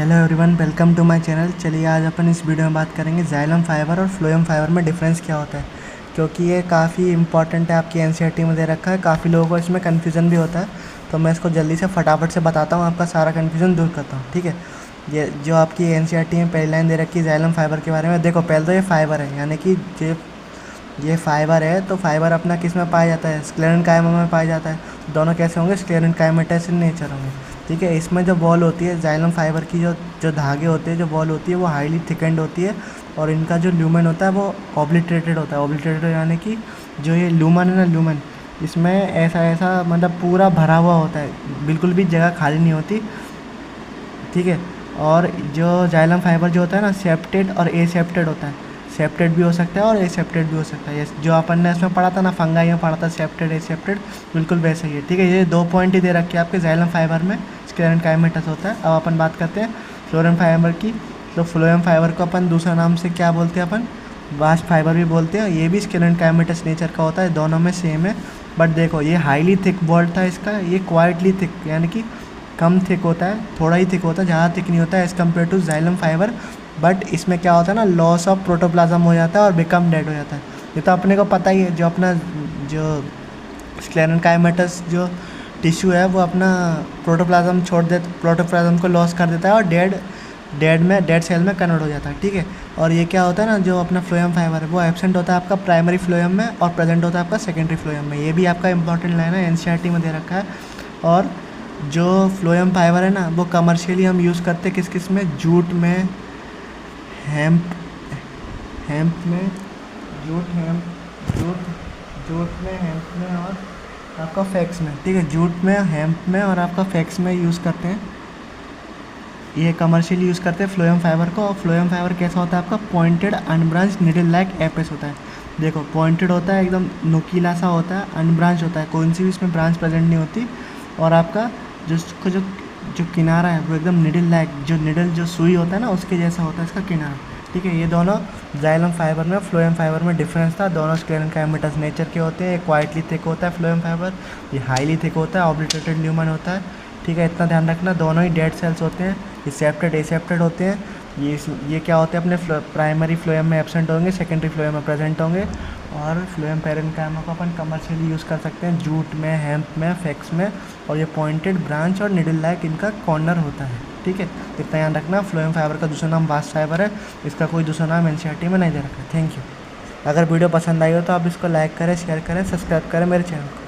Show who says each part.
Speaker 1: Hello everyone, welcome to my channel. चलिए आज अपन इस वीडियो में बात करेंगे जाइलम फाइबर और फ्लोएम फाइबर में डिफरेंस क्या होता है, क्योंकि ये काफ़ी इंपॉर्टेंट है। आपकी एनसीईआरटी में दे रखा है, काफ़ी लोगों को इसमें कन्फ्यूज़न भी होता है, तो मैं इसको जल्दी से फटाफट से बताता हूँ, आपका सारा कन्फ्यूज़न दूर करता हूँ। ठीक है, ये जो आपकी एनसीईआरटी में पहली लाइन दे रखी है जाइलम फाइबर के बारे में, देखो पहले तो ये फाइबर है, यानी कि ये फाइबर है। तो फाइबर अपना किस में पाया जाता है? स्क्लेरेंकाइमा में पाया जाता है। दोनों कैसे होंगे? स्क्लेरेंकाइमेटस इन नेचर होंगे। ठीक है, इसमें जो बॉल होती है जाइलम फाइबर की, जो धागे होते हैं, जो बॉल होती है वो हाईली थिकेंड होती है, और इनका जो ल्यूमेन होता है वो ऑब्लिटरेटेड होता है। ऑब्लिटरेटेड यानी कि जो ये ल्यूमन है ना, ल्यूमन इसमें ऐसा मतलब पूरा भरा हुआ होता है, बिल्कुल भी जगह खाली नहीं होती। ठीक है, और जो जाइलम फाइबर जो होता है ना, सेप्टेड और एसेप्टेड होता है। सेप्टेड भी हो सकता है और एसेप्टेड भी हो सकता है। जो अपन ने इसमें पढ़ा था ना, फंगाई में पढ़ा था, सेप्टेड एसेप्टेड, बिल्कुल वैसे ही है। ठीक है, ये 2 पॉइंट ही दे रखे हैं आपके जाइलम फाइबर में, स्क्लेरेंकाइमेटस होता है। अब अपन बात करते हैं फ्लोएम फाइबर की। तो फ्लोएम फाइबर को अपन दूसरा नाम से क्या बोलते हैं? अपन बास्ट फाइबर भी बोलते हैं। ये भी स्क्लेरेंकाइमेटस नेचर का होता है, दोनों में सेम है। बट देखो, ये हाईली थिक बॉल्ड था इसका, ये क्वाइटली थिक यानी कि कम थिक होता है, थोड़ा ही थिक होता है, ज़्यादा थिक नहीं होता है as compare to xylem fibre. But इसमें क्या होता है ना, लॉस ऑफ प्रोटोप्लाज्म हो जाता है और बिकम डेड हो जाता है। ये तो अपने को पता ही है। जो अपना जो स्क्लेरेंकाइमेटस जो टिश्यू है वो अपना प्रोटोप्लाज्म छोड़ दे, प्रोटोप्लाज्म को लॉस कर देता है और डेड सेल में कन्वर्ट हो जाता है। ठीक है, और ये क्या होता है ना, जो अपना फ्लोएम फाइबर है वो एब्सेंट होता है आपका प्राइमरी फ्लोएम में और प्रेजेंट होता है आपका सेकेंडरी फ्लोएम में। ये भी आपका इंपॉर्टेंट लाइन है, एनसीईआरटी में दे रखा है। और जो फ्लोएम फाइबर है ना, वो कमर्शियली हम यूज़ करते हैं किस में? जूट में, हेम्प में, हेम्प में और आपका फैक्स में। ठीक है, जूट में, हेम्प में और आपका फैक्स में यूज़ करते हैं। ये कमर्शियली यूज़ करते हैं फ्लोएम फाइबर को। और फ्लोएम फाइबर कैसा होता है आपका? Pointed unbranch needle like Apis होता है। देखो पॉइंटेड होता है, एकदम नुकीला सा होता है, अनब्रांच होता है, कोई सी भी इसमें ब्रांच प्रेजेंट नहीं होती। और आपका जो किनारा है वो एकदम निडल लाइक, जो निडल जो सुई होता है ना उसके जैसा होता है इसका किनारा। ठीक है, ये दोनों जाइलम फाइबर में फ्लोएम फाइबर में डिफरेंस था। दोनों स्क्लेरेंकाइमेटस नेचर के होते हैं। क्वाइटली थिक होता है फ्लोएम फाइबर, ये हाईली थिक होता है, ऑब्लिटरेटेड ल्यूमन होता है। ठीक है, इतना ध्यान रखना। दोनों ही डेड सेल्स होते हैं, ये सेप्टेड एसेप्टेड होते हैं। ये क्या होते हैं? अपने प्राइमरी फ्लोएम में एब्सेंट होंगे, सेकेंडरी फ्लोएम में प्रेजेंट होंगे। और फ्लोएम पैरेन्काइमा को अपन कमर्शियली यूज़ कर सकते हैं जूट में, हेम्प में, फैक्स में। और ये पॉइंटेड ब्रांच और निडल लाइक इनका कॉर्नर होता है। ठीक है, इतना ध्यान रखना। फ्लोएम फाइबर का दूसरा नाम बास्ट फाइबर है, इसका कोई दूसरा नाम एनसीईआरटी में नहीं दे रखा है। Thank you. अगर वीडियो पसंद आई हो तो आप इसको लाइक करें, शेयर करें, सब्सक्राइब करें मेरे चैनल को।